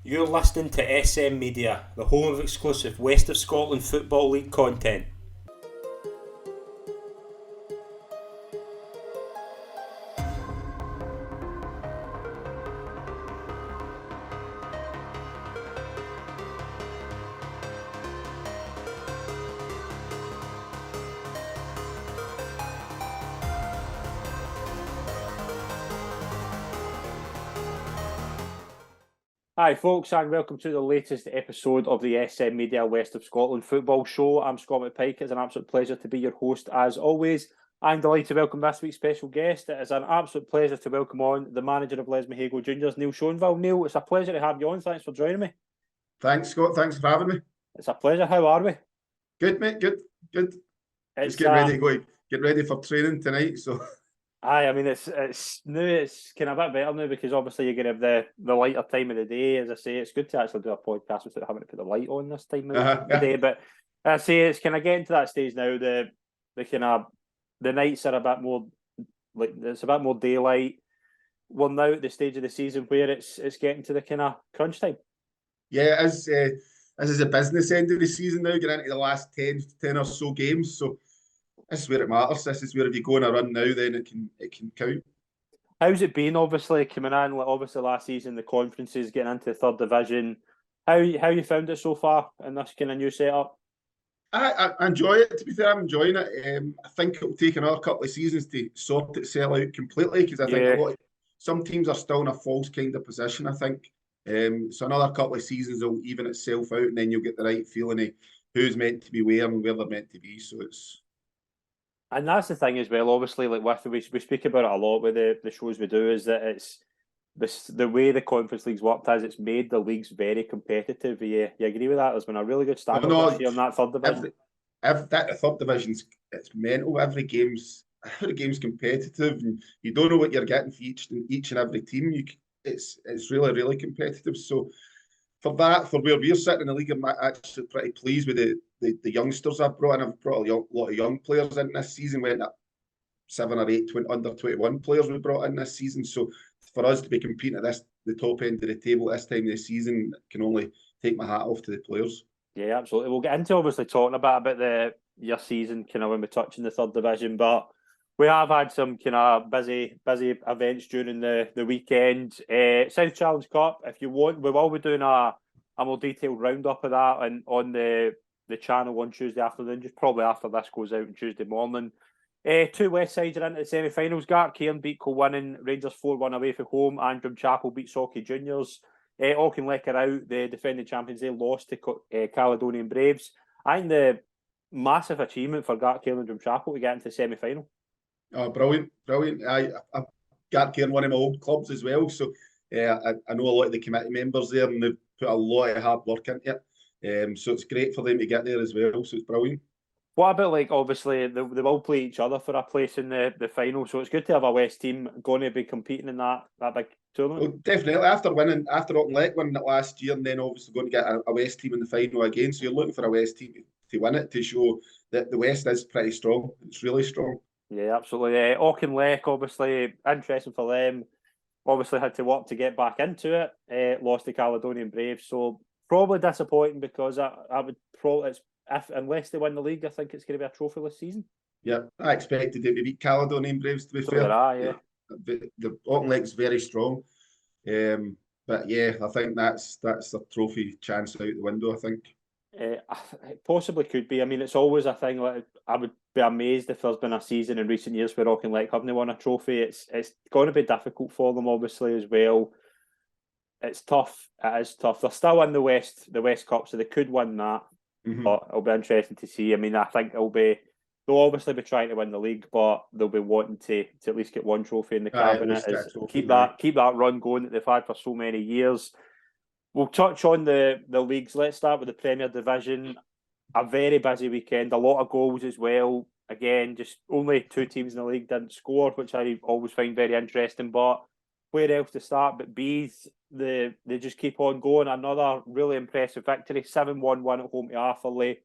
You're listening to SM Media, the home of exclusive West of Scotland Football League content. Hi folks, and welcome to the latest episode of the SM Media West of Scotland Football Show. I'm Scott McPike. It's an absolute pleasure to be your host as always. I'm delighted to welcome this week's special guest. It is an absolute pleasure to welcome on the manager of Lesmahagow Juniors, Neil Schoneville. Neil, it's a pleasure to have you on. Thanks for joining me. Thanks, Scott. Thanks for having me. It's a pleasure. How are we? Good, mate. Good. It's Just get ready for training tonight. So I mean, it's new. It's kind of a bit better now because obviously you're going to have the lighter time of the day. As I say, it's good to actually do a podcast without having to put the light on this time of the day. But I say it's kind of getting to that stage now. The kind of the nights are a bit more like it's a bit more daylight. We're now at the stage of the season where it's getting to the kind of crunch time. yeah, as this is a business end of the season now, getting into the last 10 or so games. So this is where it matters. This is where if you go on a run now, then it can count. How's it been? Obviously coming in, like obviously last season the conferences, getting into the third division. How you found it so far in this kind of new setup? I enjoy it. To be fair, I'm enjoying it. I think it'll take another couple of seasons to sort itself out completely because I think some teams are still in a false kind of position. I think so. Another couple of seasons will even itself out, and then you'll get the right feeling of who's meant to be where and where they're meant to be. So it's. And that's the thing as well. Obviously, like with we speak about it a lot with the shows we do, is that it's the way the conference leagues worked as it's made the leagues very competitive. You agree with that? There's been a really good stand up this year in that third division. That third division's it's mental. Every game's competitive, and you don't know what you're getting for each and every team. It's really competitive. So for where we're sitting in the league, I'm actually pretty pleased with the youngsters I've brought in. I've brought a lot of young players in this season. Went up 7 or 8 under 21 players we brought in this season. So for us to be competing at the top end of the table this time of the season, can only take my hat off to the players. Yeah, absolutely. We'll get into obviously talking about your season kind of when we touch in the third division, but we have had some kind of busy events during the weekend. South Challenge Cup, if you want, we will be doing a more detailed roundup of that and on the channel on Tuesday afternoon, just probably after this goes out on Tuesday morning. Two West sides are into the semi-finals. Gartcairn beat Kilwinning, Rangers 4-1 away from home, and Drumchapel beat Sauchie Juniors. Auchinleck are out, the defending champions. They lost to Caledonian Braves. I think the massive achievement for Gartcairn and Drumchapel to get into the semi-final. Oh, brilliant. I Gartcairn, one of my old clubs as well, so I know a lot of the committee members there, and they've put a lot of hard work into it. So it's great for them to get there as well. So it's brilliant. What about, like, obviously they will play each other for a place in the final, so it's good to have a West team going to be competing in that big tournament. Well, definitely after Auchinleck winning it last year, and then obviously going to get a West team in the final again. So you're looking for a West team to win it, to show that the West is pretty strong. It's really strong. Yeah, absolutely. Auchinleck, obviously interesting for them. Obviously had to work to get back into it. Lost to Caledonian Braves, so probably disappointing because I would probably unless they win the league, I think it's going to be a trophyless season. Yeah, I expected them to beat Caledonian Braves, to be fair. Yeah. The Auchinleck's very strong. But yeah, I think that's a trophy chance out the window, I think. It possibly could be. I mean, it's always a thing. Like, I would be amazed if there's been a season in recent years where Auchinleck haven't won a trophy. It's going to be difficult for them, obviously, as well. It's tough. It is tough. They're still in the West Cup, so they could win that. Mm-hmm. But it'll be interesting to see. I mean, I think they'll obviously be trying to win the league, but they'll be wanting to at least get one trophy in the cabinet. Keep that run going that they've had for so many years. We'll touch on the leagues. Let's start with the Premier Division. A very busy weekend, a lot of goals as well. Again, just only 2 teams in the league didn't score, which I always find very interesting. But where else to start? But Bees, they just keep on going. Another really impressive victory, 7-1 at home to Arthurlie.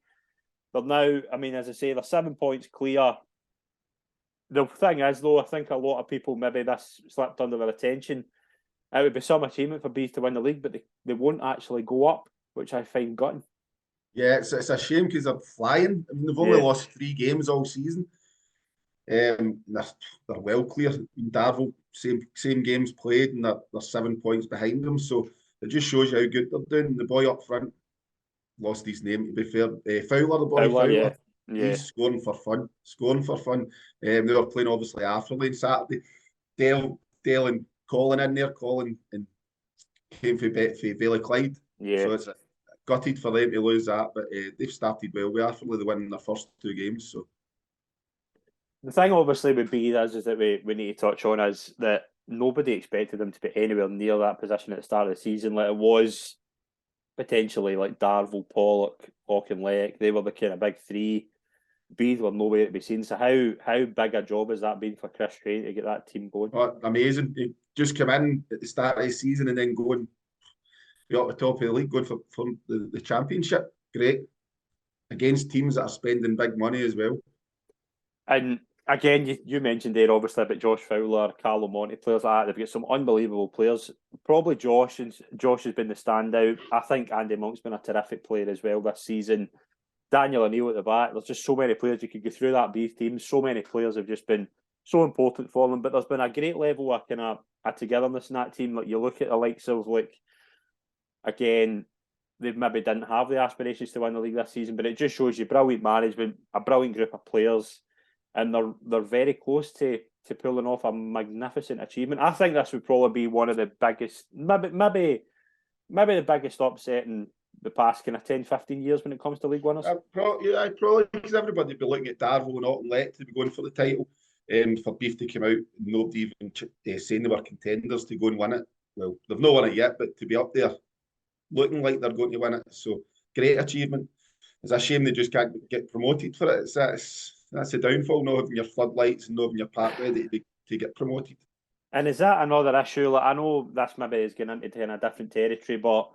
They're now, I mean, as I say, they're 7 points clear. The thing is, though, I think a lot of people, maybe this slipped under their attention. it would be some achievement for Bees to win the league, but they won't actually go up, which I find gutting. Yeah, it's a shame because they're flying. I mean, they've only lost 3 games all season. They're well clear. In Darvel, same games played, and they're 7 points behind them. So it just shows you how good they're doing. The boy up front, lost his name to be fair. Fowler, the boy Fowler. Yeah. He's scoring for fun. Scoring for fun. They were playing obviously Atherley on Saturday. Dale and Colin in there. Colin and came for Bailey Clyde. Yeah. So it's gutted for them to lose that, but they've started well with Atherley. They won their first 2 games. So the thing obviously would be is that we need to touch on is that nobody expected them to be anywhere near that position at the start of the season. Like it was potentially like Darvel, Pollock, Auchinleck. They were the kind of big three. Bees were nowhere to be seen. So how big a job has that been for Chris Crane to get that team going? Amazing. He just come in at the start of the season and then going be up the top of the league, going for the championship. Great. Against teams that are spending big money as well. And again, you mentioned there obviously about Josh Fowler, Carlo Monti, players like that. They've got some unbelievable players. Probably Josh has been the standout. I think Andy Monk's been a terrific player as well this season. Daniel O'Neill at the back. There's just so many players you could go through that Bees team. So many players have just been so important for them. But there's been a great level of kind of a togetherness in that team. Like you look at the likes of again, they maybe didn't have the aspirations to win the league this season, but it just shows you brilliant management, a brilliant group of players, and they're very close to pulling off a magnificent achievement. I think this would probably be one of the biggest, maybe the biggest upset in the past kind of 10, 15 years when it comes to league winners. Probably because everybody would be looking at Darvel and Auchinleck to be going for the title. For Beef to come out, nobody even saying they were contenders to go and win it. Well, they've not won it yet, but to be up there, looking like they're going to win it. So great achievement. It's a shame they just can't get promoted for it. That's a downfall, not having your floodlights and not having your park ready to get promoted. And is that another issue? Like I know this maybe is getting into a different territory, but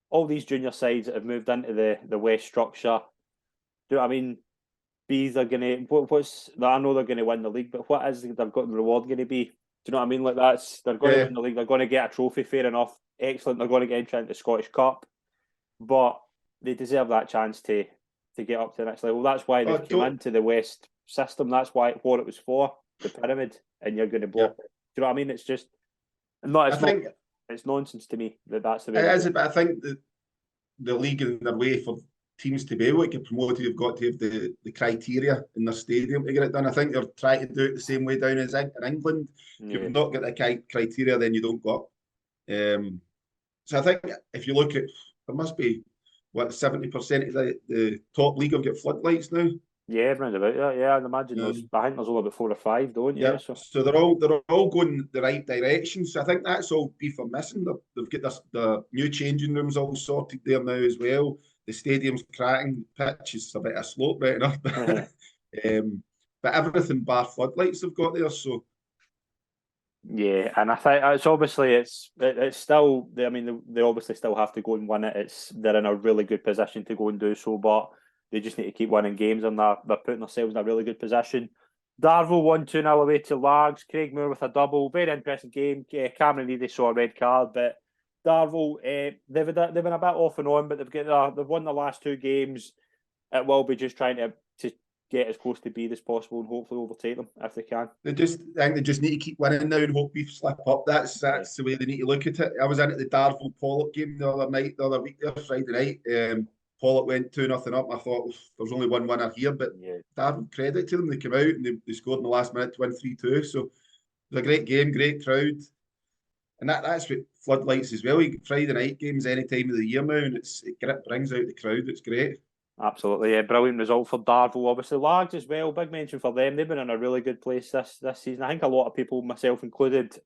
all these junior sides that have moved into the West structure, do you know what I mean? Bees are going to, I know they're going to win the league, but what is they've got the reward going to be? Do you know what I mean? Like they're going to win the league, they're going to get a trophy, fair enough, excellent, they're going to get entry into the Scottish Cup, but they deserve that chance to get up to the next level. That's why they've come into the West system. That's what it was for, the pyramid, and you're going to block it. Do you know what I mean? It's just it's nonsense to me that's the way it is. But I think the league in their way for teams to be able to get promoted, you've got to have the criteria in their stadium to get it done. I think they're trying to do it the same way down as in England. Yeah. If you've not got the criteria, then you don't got. So I think if you look at, there must be 70% of the top league have got floodlights now. Yeah, around about that. Yeah, I'd imagine I think there's only about 4 or 5, don't you? Yeah. So they're all going the right direction. So I think that's all Beef are missing. They've got the new changing rooms all sorted there now as well. The stadium's cracking, pitch is a bit of slope right enough. But everything bar floodlights they've got there. So yeah, and I think it's obviously it's still. I mean, they obviously still have to go and win it. They're in a really good position to go and do so, but they just need to keep winning games, and they're putting themselves in a really good position. Darvel 1-2-0 away to Largs. Craig Moore with a double. Very interesting game. Cameron Eady saw a red card, but Darvel they've been a bit off and on, but they've won the last 2 games. It will be just trying to get as close to Beef as possible and hopefully overtake them if they can. I think they just need to keep winning now and hope Beef slip up. That's the way they need to look at it. I was in at the Darvel Pollock game the other week there, Friday night. Pollock went 2-0 up. I thought there's only one winner here, but Darvel, credit to them. They came out and they scored in the last minute to win 3-2. So it was a great game, great crowd. And that's what floodlights as well. You get Friday night games any time of the year now, and it brings out the crowd. It's great. Absolutely, yeah. Brilliant result for Darvel. Obviously, Largs as well. Big mention for them. They've been in a really good place this season. I think a lot of people, myself included,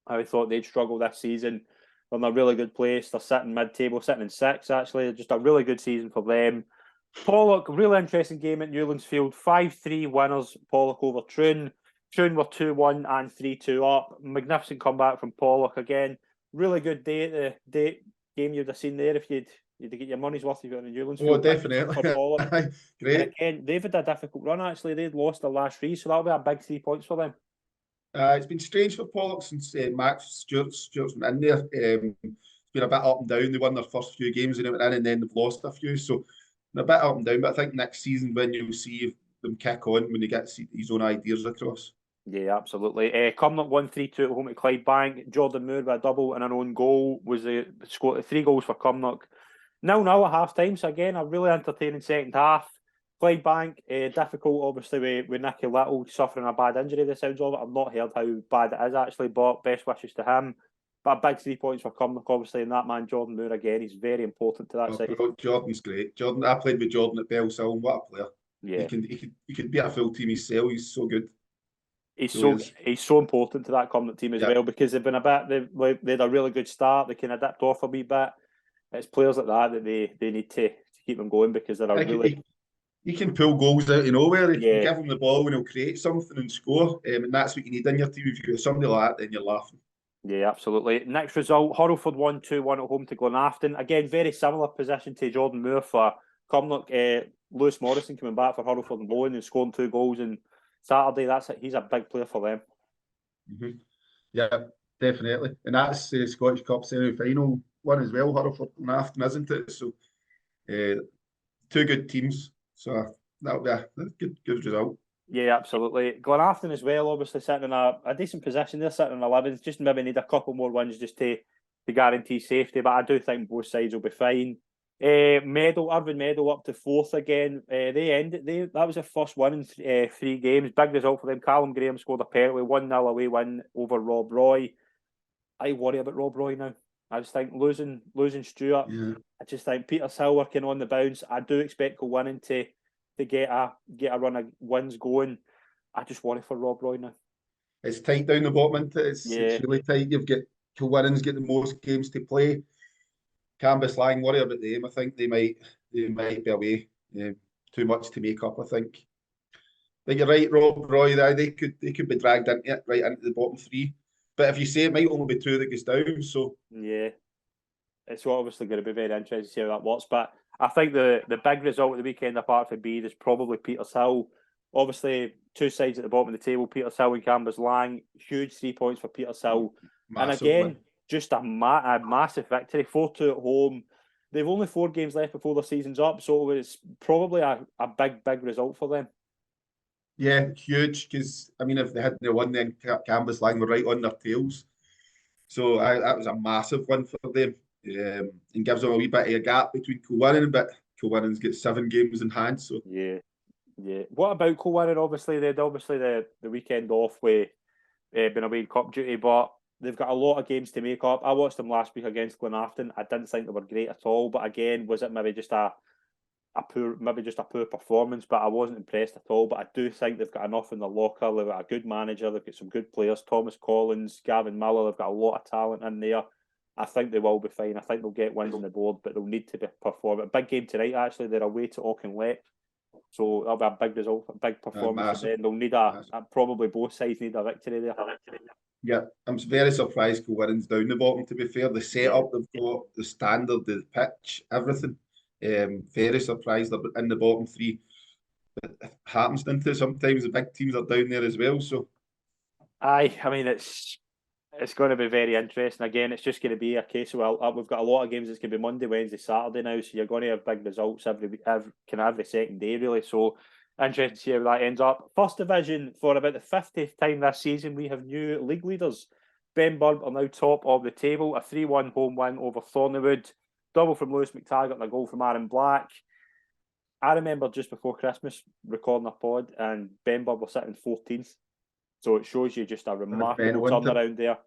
I thought they'd struggle this season. They're in a really good place. They're sitting mid-table, sitting in 6th, actually. Just a really good season for them. Pollock, really interesting game at Newlands Field. 5-3 winners, Pollock over Troon. Troon were 2-1 and 3-2 up. Magnificent comeback from Pollock again. Really good day at the game you'd have seen there if you'd get your money's worth if you're in Newlands Field. Oh, definitely. Great. And again, they've had a difficult run, actually. They'd lost their last 3, so that'll be a big 3 points for them. It's been strange for Pollock since Max Stewart's been in there. It's been a bit up and down. They won their first few games and they went in, and then they've lost a few. So a bit up and down. But I think next season when you'll see them kick on when he gets his own ideas across. Yeah, absolutely. Cumnock 1-3-2 at home at Clydebank. Jordan Moore with a double and an own goal was the score. 3 goals for Cumnock. 0-0 at half time. So again, a really entertaining second half. Clydebank, difficult obviously with Nicky Little suffering a bad injury. The sounds of it. I've not heard how bad it is actually, but best wishes to him. But a big 3 points for Cumnock, obviously, and that man Jordan Moore again. He's very important to that side. Jordan's great. Jordan, I played with Jordan at Bellshill. What a player! Yeah, he could be a full team himself. He's so good. he's so important to that Cumnock team as well, because they've been they had a really good start. They kind of dipped off a wee bit. It's players like that they need to keep them going, because they're he can pull goals out of nowhere. If you give him the ball and he'll create something and score. And that's what you need in your team. If you've got somebody like that, then you're laughing. Yeah, absolutely. Next result, Hurlford 1-2-1 at home to Glenafton. Again, very similar position to Jordan Moore for Cumnock. Lewis Morrison coming back for Hurlford and Loan and scoring 2 goals on Saturday. He's a big player for them. Mm-hmm. Yeah, definitely. And that's the Scottish Cup semi-final one as well, Hurlford and Afton, isn't it? So 2 good teams. So that'll be a good result. Yeah, absolutely. Glenafton as well, obviously sitting in a decent position. They're sitting in 11th. Just maybe need a couple more wins just to guarantee safety. But I do think both sides will be fine. Irvin Medal up to 4th again. That was their first win in 3 games. Big result for them. Callum Graham scored a penalty, 1-0 away win over Rob Roy. I worry about Rob Roy now. I just think losing Stewart. Yeah. I just think Peter Hill working on the bounce. I do expect Kilwinning to get a run of wins going. I just worry for Rob Roy now. It's tight down the bottom, isn't it? It's really tight. You've got Kilwinning's got the most games to play. Cambuslang, worry about them. I think they might be away. Too much to make up, I think. But you're right, Rob Roy. They could be dragged into it, right into the bottom 3. But if you say it might only be 2 that goes down, so yeah, it's obviously going to be very interesting to see how that works. But I think the big result of the weekend, apart from Bede, is probably Petershill. Obviously, 2 sides at the bottom of the table, Petershill and Cambuslang. Huge 3 points for Petershill. And again, just a massive victory. 4-2 at home. They've only 4 games left before the season's up, so it's probably a big result for them. Yeah, huge, because, I mean, if they hadn't won, then Cambuslang were right on their tails. So that was a massive win for them. And gives them a wee bit of a gap between Kilwinning, but Kilwinning's got 7 games in hand. So yeah. What about Kilwinning? Obviously, they had the weekend off with being away in cup duty, but they've got a lot of games to make up. I watched them last week against Glenafton. I didn't think they were great at all, but again, was it maybe just a poor performance? But I wasn't impressed at all. But I do think they've got enough in the locker. They've got a good manager. They've got some good players. Thomas Collins, Gavin Miller. They've got a lot of talent in there. I think they will be fine. I think they'll get wins on the board, but they'll need to perform. A big game tonight, actually. They're away to Auchinleck. So that'll be a big result, a big performance. And then they'll need probably both sides need a victory there. Yeah, I'm very surprised Kilwinning's down the bottom, to be fair. The setup they've got, the standard, the pitch, everything. Very surprised they're in the bottom 3. But it happens, doesn't it? Sometimes the big teams are down there as well. So I mean, it's going to be very interesting. Again, it's just going to be a case of we've got a lot of games. It's going to be Monday, Wednesday, Saturday now, so you're going to have big results every second day, really. So interesting to see how that ends up. First division, for about the 50th time this season, we have new league leaders. Benburb are now top of the table, a 3-1 home win over Thornywood. Double from Lewis McTaggart and a goal from Aaron Black. I remember just before Christmas recording a pod, and Benburb were sitting 14th. So it shows you just a remarkable turnaround there.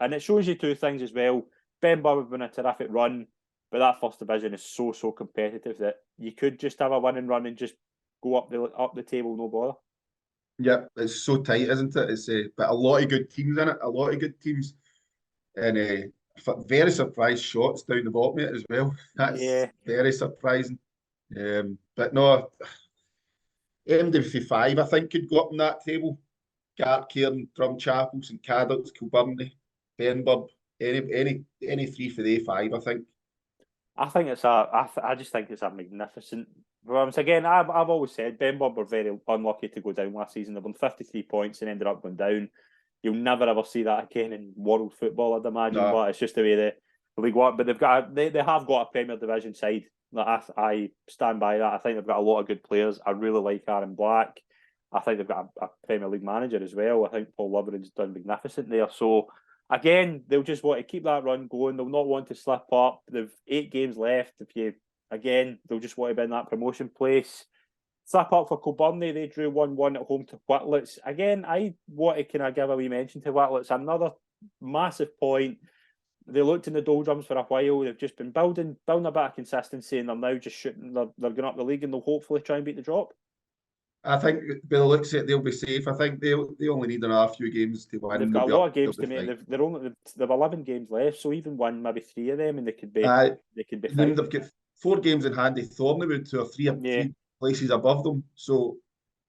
And it shows you 2 things as well. Benburb have been a terrific run, but that first division is so competitive that you could just have a winning run and just go up the table, no bother. Yeah, it's so tight, isn't it? It's but a lot of good teams in it. A lot of good teams, and very surprised shots down the bottom of it as well. That's very surprising. But no, MW5 I think could go up on that table. Gartcairn, Drumchapel, St Cadoc's, Kilburnie, Benburb, any 3 for the A5, I think. I just think it's a magnificent performance. Again, I've always said Benburb were very unlucky to go down last season. They won 53 points and ended up going down. you'll never ever see that again in world football, I'd imagine. No. But it's just the way the league work. But they have got a Premier Division side. Like, I stand by that. I think they've got a lot of good players. I really like Aaron Black. I think they've got a Premier League manager as well. I think Paul Lovren's done magnificent there. So again, they'll just want to keep that run going. They'll not want to slip up. They've 8 games left. They'll just want to be in that promotion place. Slip up for Kilburney. They drew 1-1 at home to Whitlets. Again, I want to kind of give a wee mention to Whitlets. Another massive point. They looked in the doldrums for a while. They've just been building a bit of consistency, and they're now just shooting. They're going up the league, and they'll hopefully try and beat the drop. I think by the looks of it, they'll be safe. I think they only need another few games to win. They've got a lot of games to make. They've 11 games left, so even win maybe 3 of them, and they could be fine. They've got 4 games in hand. They Thornwood, who are three places above them. So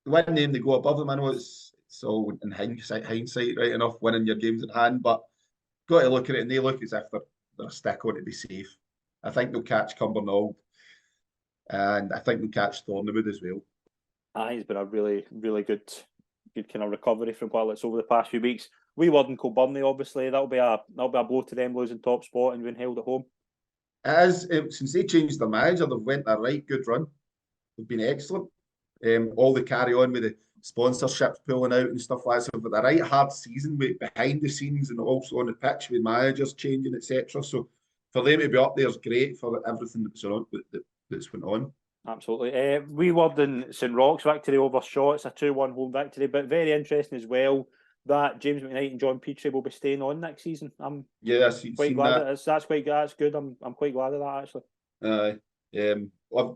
the one name they go above them. I know it's all in hindsight, right enough, winning your games in hand, but got to look at it, and they look as if they're a stick on to be safe. I think they'll catch Cumbernauld, and I think they'll catch Thornwood as well. It's been a really, really good kind of recovery from Whitlets over the past few weeks. We were in Kilburney, obviously. That'll be a blow to them losing top spot and being held at home. As since they changed their manager, they've went a right good run. They've been excellent. All the carry on with the sponsorships pulling out and stuff like that. So, but a right hard season with behind the scenes and also on the pitch with managers changing, etc. So for them to be up there is great for everything that's went on. Absolutely. We were in St Roch's victory over Shaw. It's a 2-1 home victory, but very interesting as well that James McKnight and John Petrie will be staying on next season. I'm quite glad that's quite good. That's good. I'm quite glad of that actually.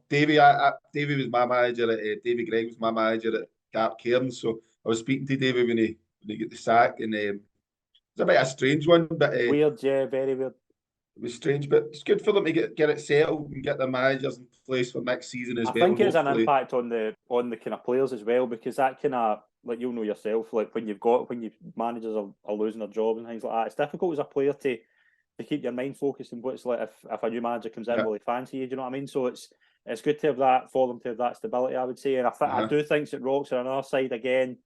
Davy was my manager at Davy Gregg was my manager at Gap Cairns. So I was speaking to Davy when he got the sack, and it's a bit of a strange one, but weird, yeah, very weird. It was strange, but it's good for them to get it settled and get their managers in place for next season as well. I think it has an impact on the kind of players as well, because that kind of, like, you'll know yourself, like when your managers are losing their jobs and things like that, it's difficult as a player to keep your mind focused on what's like if a new manager comes in, will he fancy you? Do you know what I mean? So it's good to have that for them, to have that stability, I would say. And I do think St Roch's are on our side again,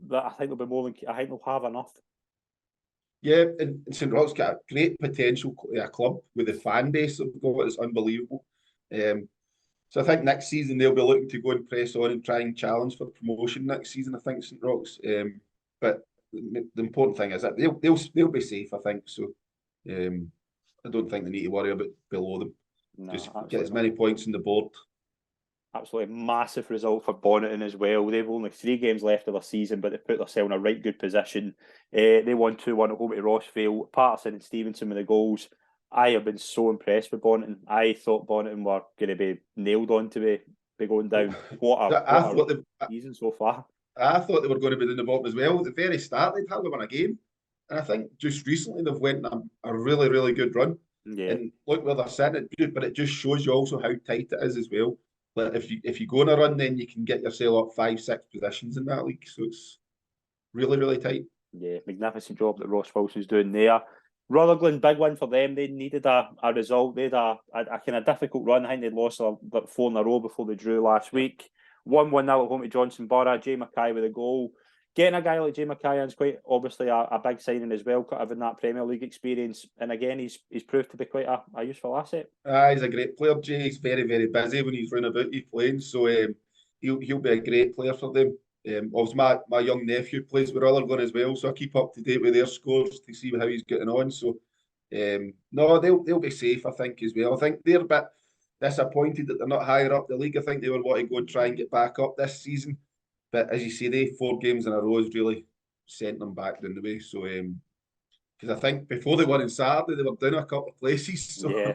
that I think they'll be more than, I think they'll have enough. Yeah, and St Roch's got a great potential club with the fan base they've got. It's unbelievable. So I think next season they'll be looking to go and press on and try and challenge for promotion next season. I think St Roch's. But the important thing is that they'll be safe. I think so. I don't think they need to worry about below them. No, just get as many points on the board. Absolutely massive result for Bonneton as well. They've only 3 games left of their season, but they've put themselves in a right good position. They won 2-1 at home to Rossvale. Patterson and Stevenson with the goals. I have been so impressed with Bonneton. I thought Bonneton were going to be nailed on to be going down. What a season so far. I thought they were going to be in the bottom as well. At the very start, they'd hardly won a game. And I think just recently they've went a really, really good run. Yeah. And look where they're sitting, but it just shows you also how tight it is as well. But if you go on a run, then you can get yourself up 5-6 positions in that league. So it's really, really tight. Yeah, magnificent job that Ross Wilson's doing there. Rutherglen, big win for them. They needed a result. They had a kind of difficult run. I think they'd lost 4 in a row before they drew last week. 1-1 now at home to Johnson Borough. Jay Mackay with a goal. Getting a guy like Jay Mackay is quite obviously a big signing as well, having that Premier League experience. And again, he's proved to be quite a useful asset. He's a great player, Jay. He's very, very busy when he's running about, he's playing. So he'll be a great player for them. Obviously, my young nephew plays with Rutherglen as well, so I keep up to date with their scores to see how he's getting on. So no, they'll be safe, I think, as well. I think they're a bit disappointed that they're not higher up the league. I think they would want to go and try and get back up this season. But as you say, 4 games in a row has really sent them back down the way. So, because I think before they won on Saturday, they were down a couple of places. So yeah.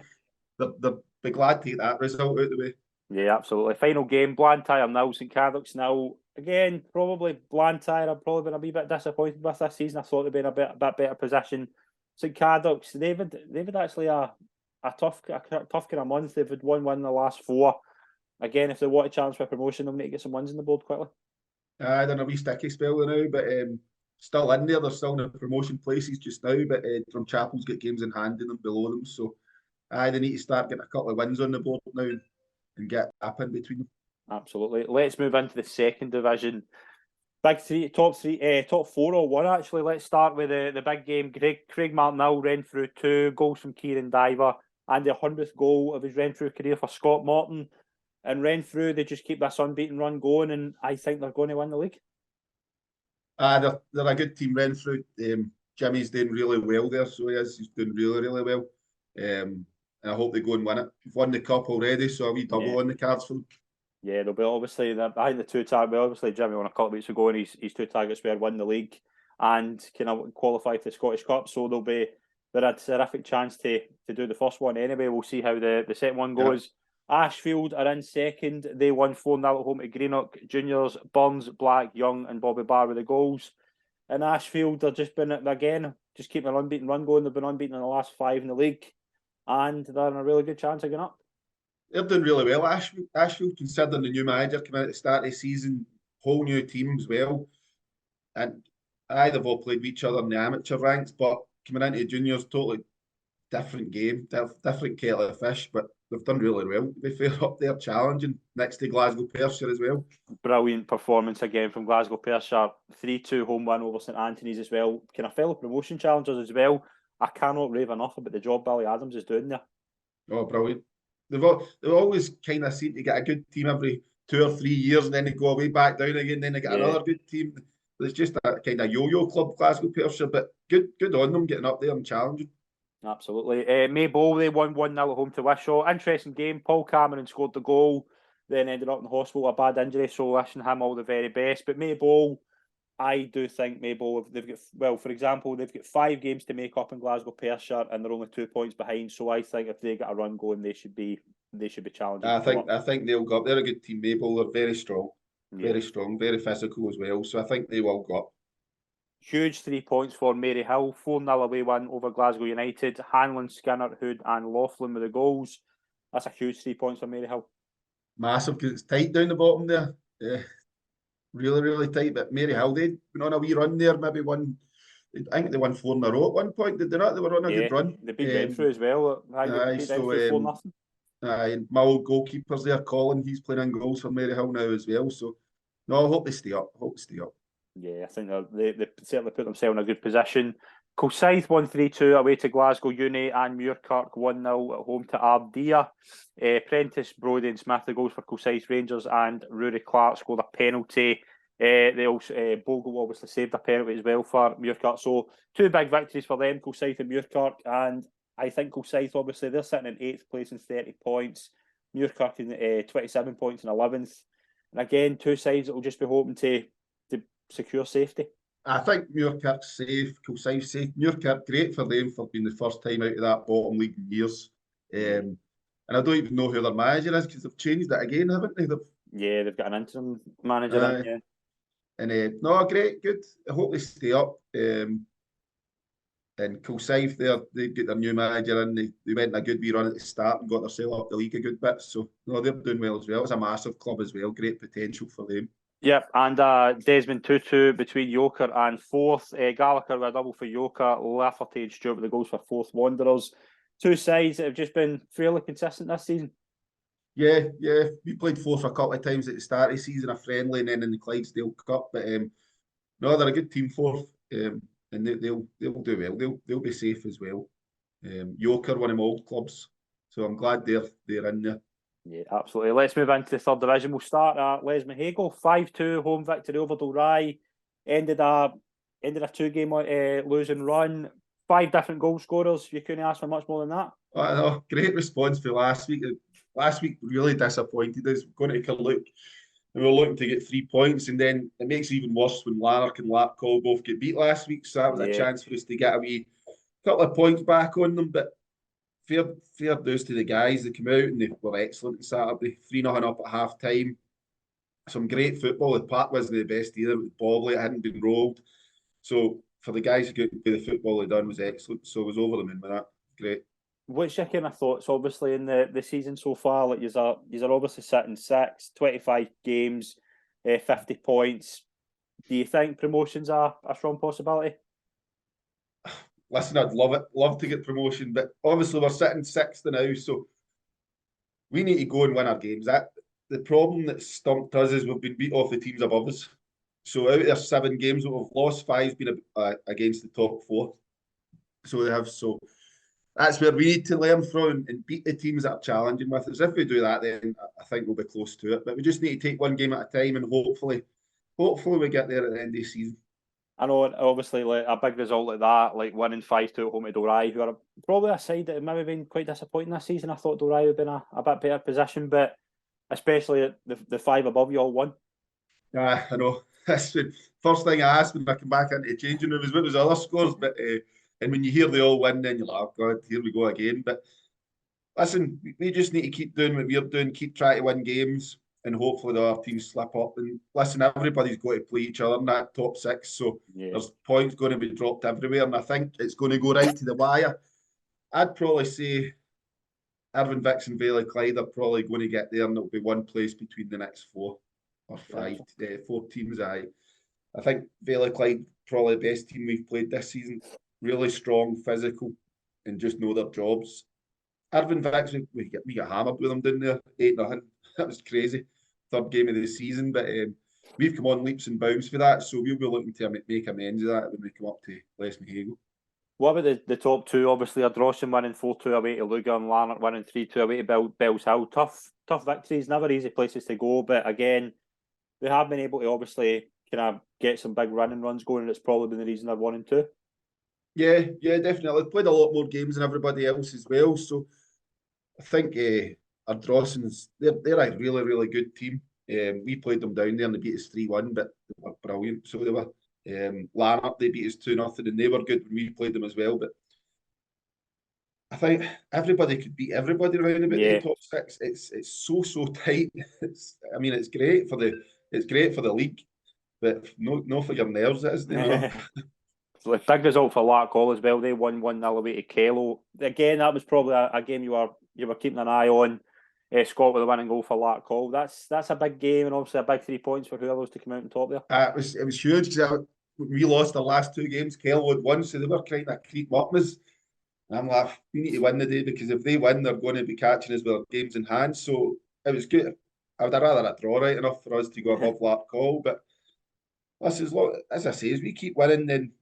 they'll be glad to get that result out of the way. Yeah, absolutely. Final game, Blantyre 0, St Cadoc's 0. Again, probably Blantyre I've probably been a wee bit disappointed with this season. I thought they'd been a bit better position. St Cadoc's, they've had actually a tough kind of month. They've had 1 win in the last 4. Again, if they want a chance for promotion, they'll need to get some wins on the board quickly. They're in a wee sticky spell now, but still in there. They're still in the promotion places just now, but Drumchapel's got games in hand in them below them. So they need to start getting a couple of wins on the board now and get up in between them. Absolutely. Let's move into the second division. Top 4 or 1 actually. Let's start with the big game. Craig Martinell ran through 2 goals from Kieran Diver and the 100th goal of his Renfrew career for Scott Morton. And Renfrew, they just keep this unbeaten run going, and I think they're going to win the league. They're a good team, Renfrew. Jimmy's doing really well there, so he is. He's doing really, really well. And I hope they go and win it. We've won the cup already, so a wee double on the cards for them. Yeah, they'll be obviously. I think the 2 targets. Obviously, Jimmy won a couple of weeks ago, and his 2 targets were win the league and kind of qualify for the Scottish Cup. So they're a terrific chance to do the first one anyway. We'll see how the second one goes. Yep. Ashfield are in second. They won 4-0 at home to Greenock Juniors. Burns, Black, Young, and Bobby Barr with the goals. And Ashfield, they've just been again just keeping an unbeaten run going. They've been unbeaten in the last 5 in the league, and they're in a really good chance of getting up. They're doing really well. Ashfield, considering the new manager came out at the start of the season, whole new team as well. And they've all played with each other in the amateur ranks, but coming into juniors, totally different game, different kettle of fish, but they've done really well. To be fair, up there challenging next to Glasgow Perthshire as well. Brilliant performance again from Glasgow Perthshire. 3-2 home win over St Anthony's as well. Kind of fellow promotion challengers as well. I cannot rave enough about the job Billy Adams is doing there. Oh, brilliant. They've always kind of seem to get a good team every 2 or 3 years, and then they go way back down again, then they get another good team. It's just a kind of yo-yo club, Glasgow Perthshire, but good on them getting up there and challenging. Absolutely. Maybole, they won 1-0 at home to Wishaw. Interesting game. Paul Cameron scored the goal, then ended up in the hospital with a bad injury, so wishing him all the very best. But Maybole, I do think Maybole, for example, they've got 5 games to make up in Glasgow Perthshire, and they're only 2 points behind. So I think if they get a run going, they should be challenging. I think they'll go up. They're a good team. Maybole are very strong, very strong, very physical as well. So I think they will go up. Huge 3 points for Maryhill. 4-0 away win over Glasgow United. Hanlon, Skinner, Hood, and Laughlin with the goals. That's a huge 3 points for Maryhill. Massive, because it's tight down the bottom there. Yeah. Really, really tight. But Maryhill, they'd been on a wee run there. Maybe I think they won 4 in a row at one point. Did they not? They were on a good run. They beat Renfrew as well. They beat Renfrew 4-0. My old goalkeeper's there, Colin. He's playing in goals for Maryhill now as well. So, no, I hope they stay up. Yeah, I think they certainly put themselves in a good position. Kilsyth won 3-2 away to Glasgow Uni, and Muirkirk 1-0 at home to Ardea. Prentice, Brodie and Smith the goals for Kilsyth Rangers, and Rory Clark scored a penalty. They also Bogle obviously saved a penalty as well for Muirkirk. So 2 big victories for them, Kilsyth and Muirkirk. And I think Kilsyth, obviously, they're sitting in 8th place in 30 points. Muirkirk in 27 points in 11th. And again, 2 sides that will just be hoping to secure safety. I think Muirkirk's safe, Kilsyth safe. Muirkirk, great for them for being the first time out of that bottom league in years. And I don't even know who their manager is because they've changed it again, haven't they? They've got an interim manager. And no, great, good. I hope they stay up. And Kilsyth, they get their new manager in. They went a good wee run at the start and got themselves up the league a good bit. So, no, they're doing well as well. It's a massive club as well. Great potential for them. Yep, and Desmond 2-2 between Yoker and 4th. Gallagher with a double for Yoker. Lafferty and Stewart with the goals for 4th Wanderers. 2 sides that have just been fairly consistent this season. Yeah. We played 4th a couple of times at the start of the season, a friendly, and then in the Clydesdale Cup. But no, they're a good team, 4th, and they'll do well. They'll be safe as well. Yoker, one of my old clubs, so I'm glad they're in there. Yeah, absolutely. Let's move into the 3rd division. We'll start at Lesmahagow. 5-2 home victory over Dalry. Ended a 2-game losing run. 5 different goal scorers. You couldn't ask for much more than that. I know. Great response for last week. Last week really disappointed us. Going to Carluke. We were looking to get 3 points, and then it makes it even worse when Lanark and Lapcall both get beat last week. So that was a chance for us to get a wee couple of points back on them. But fair dues to the guys. They came out and they were excellent on Saturday. 3-0 up at half time. Some great football. The park wasn't the best either. It was bobbly. It hadn't been rolled. So for the guys who got the football they done was excellent. So it was over the moon with that. Great. What's your kind of thoughts, obviously, in the season so far? Like, you're obviously sitting 6, 25 games, 50 points. Do you think promotions are a strong possibility? Listen, I'd love to get promotion, but obviously we're sitting 6th now, so we need to go and win our games. The problem that stumped us is we've been beat off the teams above us. So out of their 7 games that we've lost, 5's been against the top 4. So they have. So that's where we need to learn from and beat the teams that are challenging with us. If we do that, then I think we'll be close to it. But we just need to take one game at a time, and hopefully we get there at the end of the season. I know, obviously, like a big result like that, like winning 5-2 at home to Dorai, who are probably a side that maybe been quite disappointing this season. I thought Dorai would have been a bit better position, but especially the 5 above you all won. Yeah, I know. That's the first thing I asked when I came back into the changing room is what was the other scores. But and when you hear they all win, then you're like, oh God, here we go again. But listen, we just need to keep doing what we're doing, keep trying to win games, and hopefully the other teams slip up. And listen, everybody's got to play each other in that top 6, so there's points going to be dropped everywhere, and I think it's going to go right to the wire. I'd probably say Irvine, Vix and Valley Clyde are probably going to get there, and it'll be one place between the next 4 or 5, 4 teams. I think Valley Clyde probably the best team we've played this season. Really strong, physical, and just know their jobs. Irvine Vix, we got hammered with them down there, 8-0. That was crazy. 3rd game of the season, but we've come on leaps and bounds for that, so we'll be looking to make amends of that when we come up to Lesmahagow. What about the top 2? Obviously, Ardrossan winning 4-2 away to Lugar and Lanark winning 3-2 away to Bells Hill. Tough victories, never easy places to go, but again, they have been able to obviously kind of get some big running runs going, and it's probably been the reason they're 1-2. Yeah, definitely. They've played a lot more games than everybody else as well, so I think Ardrossan's they're a really, really good team. We played them down there and they beat us 3-1, but they were brilliant. So they were. Lanark, they beat us 2-0, and they were good when we played them as well. But I think everybody could beat everybody around about the top 6. It's so tight. It's great for the league, but no for your nerves, it isn't it? So a big result for Larkhall as well. They won 1-0 away to Kello. Again, that was probably a game you were keeping an eye on. Scott with the winning goal for Larkhall. That's a big game, and obviously a big 3 points for whoever was to come out on top there. It was huge because we lost the last 2 games. Kello had won, so they were trying to creep up us. And I'm like, we need to win the day, because if they win, they're going to be catching us with our games in hand. So it was good. I would have rather a draw right enough for us to go above Larkhall. But as I say, as we keep winning, then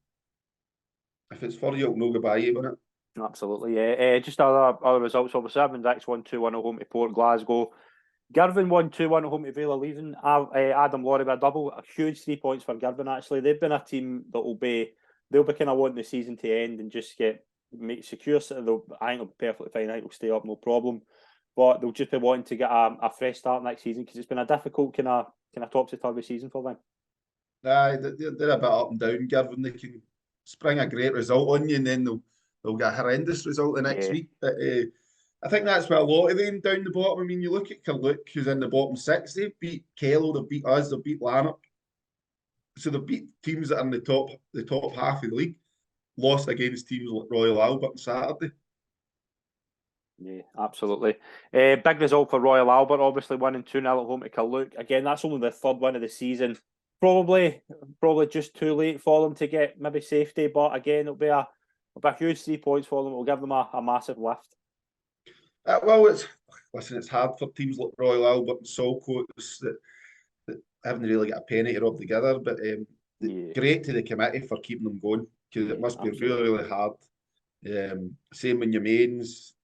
if it's for you, it'll no go by you, won't it? Absolutely, yeah. Just other results, obviously. Irvine Vix 1-2-1 at home to Port Glasgow. Girvan 1-2-1 at home to Vale of Leven. Adam Laurie with a double. A huge 3 points for Girvan, actually. They've been a team they'll be kind of wanting the season to end and just make secure. So I think it'll be perfectly fine. I think they'll stay up, no problem. But they'll just be wanting to get a fresh start next season, because it's been a difficult kind of topsy-turvy season for them. They're a bit up and down, Girvan. They can spring a great result on you, and then they'll get a horrendous result the next week. But I think that's what a lot of them down the bottom. I mean, you look at Carluke, who's in the bottom 6. They've beat Kello, they've beat us, they've beat Lanark. So they've beat teams that are in the top half of the league. Lost against teams like Royal Albert on Saturday. Yeah, absolutely. Big result for Royal Albert, obviously winning 2-0 at home to Carluke. Again, that's only the 3rd win of the season. Probably just too late for them to get maybe safety, but again, it'll be a huge 3 points for them. It'll give them a massive lift. It's hard for teams like Royal Albert and Saltcoats that haven't really got a penny to rub together, but great to the committee for keeping them going, because it must be really, really hard. Same when your mains.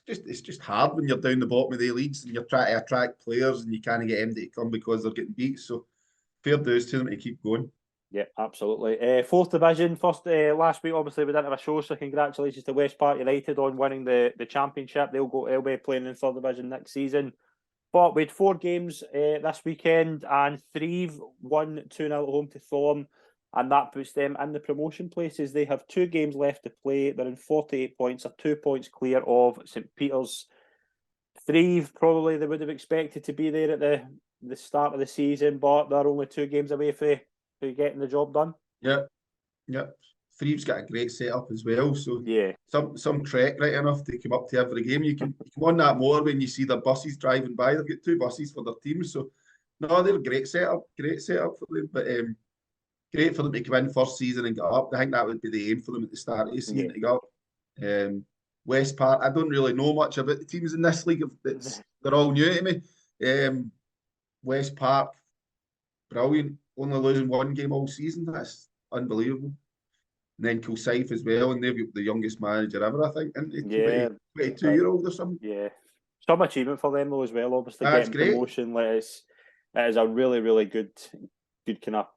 It's just hard when you're down the bottom of the leagues and you're trying to attract players and you can't get them to come because they're getting beat. So fair dues to them to keep going. Yeah, absolutely. 4th division, last week obviously we didn't have a show, so congratulations to West Park United on winning the championship. They'll be playing in 3rd division next season. But we had 4 games this weekend, and Threave won 2-0 at home to Thorn, and that puts them in the promotion places. They have 2 games left to play. They're in 48 points, are 2 points clear of St Peter's. Threave, probably they would have expected to be there at the start of the season, but they're only 2 games away from getting the job done. Yeah. Threave's got a great setup as well, so some trek right enough to come up to every game. You can come on that motor when you see their buses driving by. They've got 2 buses for their teams, so no, they're a great setup for them. But great for them to come in first season and get up. I think that would be the aim for them at the start of the season to go up. West Park, I don't really know much about the teams in this league. They're all new to me. West Park, brilliant. only losing one game all season. That's unbelievable. And then Kilsyth as well, and they've got the youngest manager ever, I think, isn't he? Yeah, 22-year-old or something. yeah. Some achievement for them though as well. Obviously, That's getting great. promotion, it is a really, really good kind of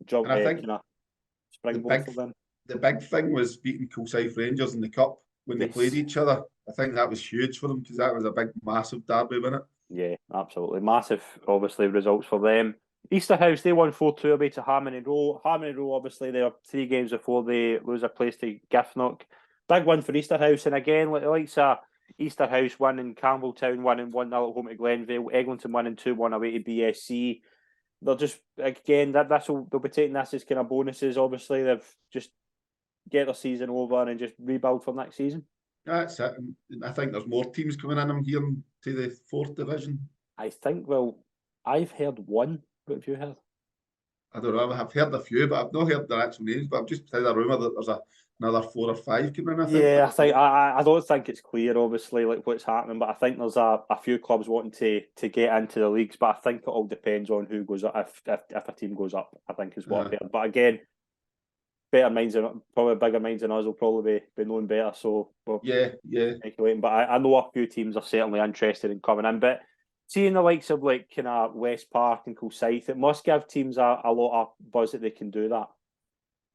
job, And I think kind of the springboard for them. big thing was beating Kilsyth Rangers in the cup when they played each other. I think that was huge for them because that was a big, massive derby, wasn't it? Yeah, absolutely. Massive, obviously, results for them. Easterhouse, they won 4-2 away to Harmony Row. Harmony Row, obviously, they are 3 games before they lose their place to Giffnock. Big win for Easterhouse. And again, like the likes of Easterhouse winning, Campbelltown winning 1-0 at home to Glenvale, Eglinton winning 2-1 away to BSC. They'll just, again, they'll be taking this as kind of bonuses. Obviously, they've just get their season over and just rebuild for next season. That's it. And I think there's more teams coming in. I'm hearing to the 4th division. I think, well, I've heard one. What have you heard? I don't know. I've heard a few, but I've not heard their actual names. But I've just heard a rumour that there's another 4 or 5 coming in. I think I don't think it's clear, obviously, like what's happening. But I think there's a few clubs wanting to get into the leagues. But I think it all depends on who goes up. If a team goes up, I think is what I've heard. But again, better minds than probably bigger minds than us will probably be knowing better. So yeah. Speculating. But I know a few teams are certainly interested in coming in. But seeing the likes of like kind of West Park and Kilsyth, it must give teams a lot of buzz that they can do that.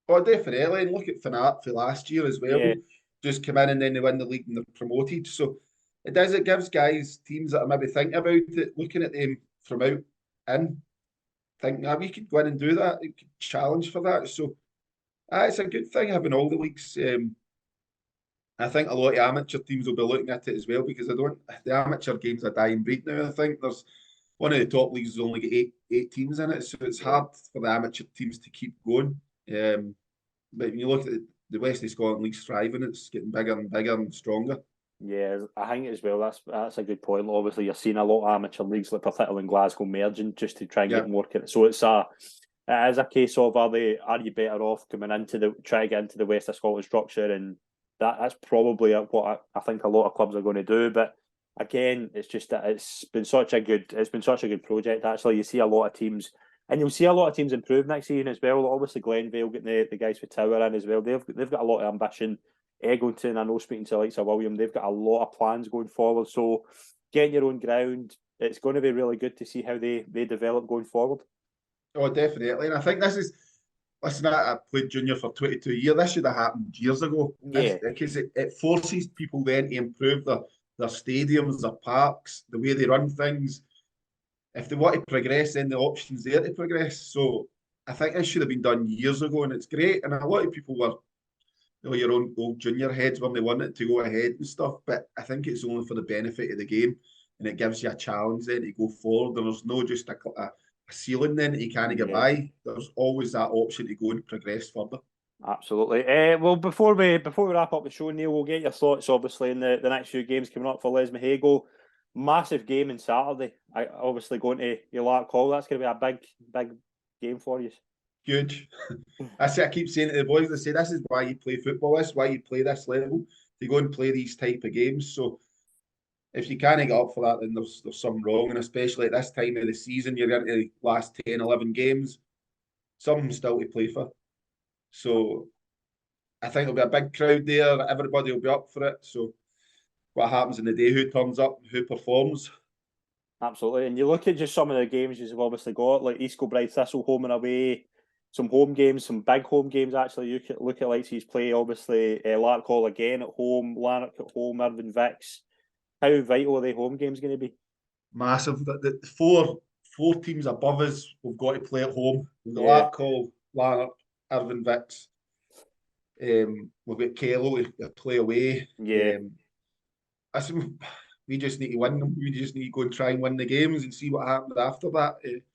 Oh, definitely. And look at Fanat for last year as well. Yeah. Just come in and then they win the league and they're promoted. So it gives guys, teams that are maybe thinking about it, looking at them from out in, thinking, we could go in and do that. We could challenge for that. So it's a good thing having all the leagues. I think a lot of amateur teams will be looking at it as well because the amateur game's a dying breed now. I think there's one of the top leagues has only got eight teams in it, so it's hard for the amateur teams to keep going. But when you look at the West of Scotland league's thriving, it's getting bigger and bigger and stronger. Yeah, I think as well. That's a good point. Obviously, you're seeing a lot of amateur leagues, like particularly in Glasgow, merging just to try and get more. So it is a case of are you better off coming into try to get into the West of Scotland structure, and that's probably what I think a lot of clubs are going to do. But again, it's just that it's been such a good project. Actually, you see a lot of teams. And you'll see a lot of teams improve next season as well. Obviously, Glenvale getting the guys for Tower in as well. They've got a lot of ambition. Eglinton, I know, speaking to like William, they've got a lot of plans going forward. So getting your own ground, it's going to be really good to see how they develop going forward. Oh, definitely. And I think listen, I played junior for 22 years. This should have happened years ago. Yeah. Because it forces people then to improve their stadiums, their parks, the way they run things. If they want to progress, then the option's there to progress. So I think this should have been done years ago, and it's great. And a lot of people were, your own old junior heads when they want it to go ahead and stuff. But I think it's only for the benefit of the game, and it gives you a challenge then to go forward. And there's no just a ceiling then that you can't get by. There's always that option to go and progress further. Absolutely. Well, before we wrap up the show, Neil, we'll get your thoughts, obviously, in the next few games coming up for Lesmahagow. Massive game on Saturday. Obviously going to your Lark Hall. That's going to be a big game for you. Huge. I keep saying to the boys, they say this is why you play football. This is why you play this level, to go and play these type of games. So if you can't get up for that, then there's something wrong. And especially at this time of the season, you're into the last 10, 11 games, something still to play for. So I think there'll be a big crowd there. Everybody will be up for it. So what happens in the day, who turns up, who performs. Absolutely. And you look at just some of the games you've obviously got, like East Kilbride Thistle home and away, some home games, some big home games actually. You can look at like he's play, obviously, Lark Hall again at home, Lanark at home, Irvine Vicks. How vital are they home games going to be? Massive. The four teams above us, we've got to play at home. We've got Lark Hall, Lanark, Irvine Vicks. We've got Kello to play away. Yeah. We just need to win them. We just need to go and try and win the games and see what happens after that. It's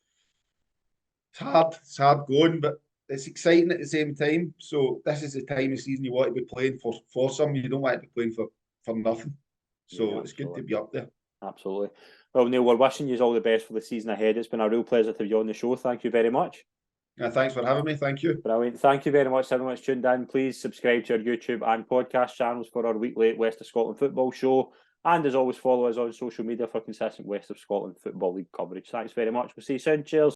hard going, but it's exciting at the same time. So this is the time of season you want to be playing for some. You don't want to be playing for nothing. So it's good to be up there. Absolutely. Well, Neil, we're wishing you all the best for the season ahead. It's been a real pleasure to have you on the show. Thank you very much. Thanks for having me. Thank you. Brilliant. Thank you very much, everyone that's tuned in. Please subscribe to our YouTube and podcast channels for our weekly West of Scotland football show. And as always, follow us on social media for consistent West of Scotland Football League coverage. Thanks very much. We'll see you soon. Cheers.